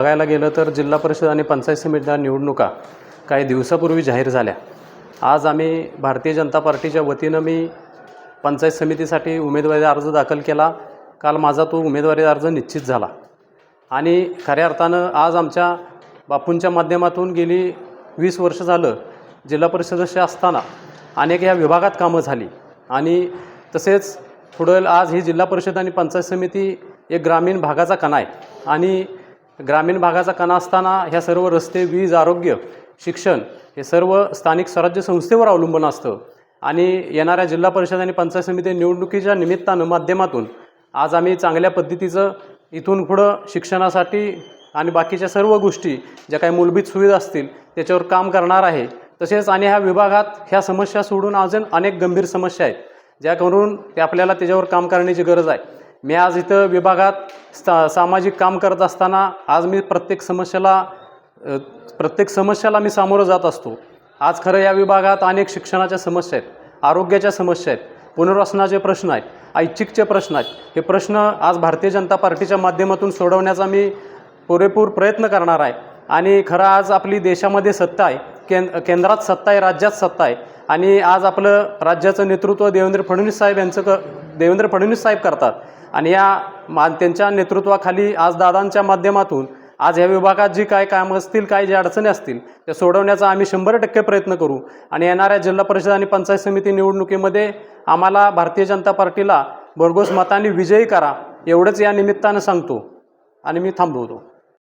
बघायला गेलं तर जिल्हा परिषद आणि पंचायत समिती निवडणुका काही दिवसापूर्वी जाहीर झाल्या। आज आम्ही भारतीय जनता पार्टीच्या वतीनं मी पंचायत समितीसाठी उमेदवारी अर्ज दाखल केला। काल माझा तो उमेदवारी अर्ज निश्चित झाला आणि खऱ्या अर्थानं आज आमच्या बापूंच्या माध्यमातून गेली 20 वर्ष झालं जिल्हा परिषद सदस्य असताना अनेक या विभागात कामं झाली आणि तसेच पुढे आज ही जिल्हा परिषद आणि पंचायत समिती एक ग्रामीण भागाचा कणा आहे आणि ग्रामीण भागाचा कणा असताना ह्या सर्व रस्ते, वीज, आरोग्य, शिक्षण हे सर्व स्थानिक स्वराज्य संस्थेवर अवलंबून असतं आणि येणाऱ्या जिल्हा परिषद आणि पंचायत समिती निवडणुकीच्या निमित्तानं माध्यमातून आज आम्ही चांगल्या पद्धतीचं इथून पुढं शिक्षणासाठी आणि बाकीच्या सर्व गोष्टी ज्या काही मूलभूत सुविधा असतील त्याच्यावर काम करणार आहे। तसेच आणि ह्या विभागात ह्या समस्या सोडून अजून अनेक गंभीर समस्या आहेत ज्या करून ते आपल्याला त्याच्यावर काम करण्याची गरज आहे। मी आज इथं विभागात सामाजिक काम करत असताना आज मी प्रत्येक समस्याला मी सामोरं जात असतो। आज खरं या विभागात अनेक शिक्षणाच्या समस्या आहेत, आरोग्याच्या समस्या आहेत, पुनर्वसनाचे प्रश्न आहेत, ऐच्छिकचे प्रश्न आहेत। हे प्रश्न आज भारतीय जनता पार्टीच्या माध्यमातून सोडवण्याचा मी पुरेपूर प्रयत्न करणार आहे आणि खरं आज आपली देशामध्ये सत्ता आहे, केंद्रात सत्ता आहे, राज्यात सत्ता आहे आणि आज आपलं राज्याचं नेतृत्व देवेंद्र फडणवीस साहेब करतात आणि त्यांच्या नेतृत्वाखाली आज दादांच्या माध्यमातून आज ह्या विभागात जी काय कामं असतील, काय ज्या अडचणी असतील त्या सोडवण्याचा आम्ही 100% प्रयत्न करू आणि येणाऱ्या जिल्हा परिषद आणि पंचायत समिती निवडणुकीमध्ये आम्हाला भारतीय जनता पार्टीला भरघोस मतांनी विजयी करा एवढंच या निमित्तानं सांगतो आणि मी थांबवतो।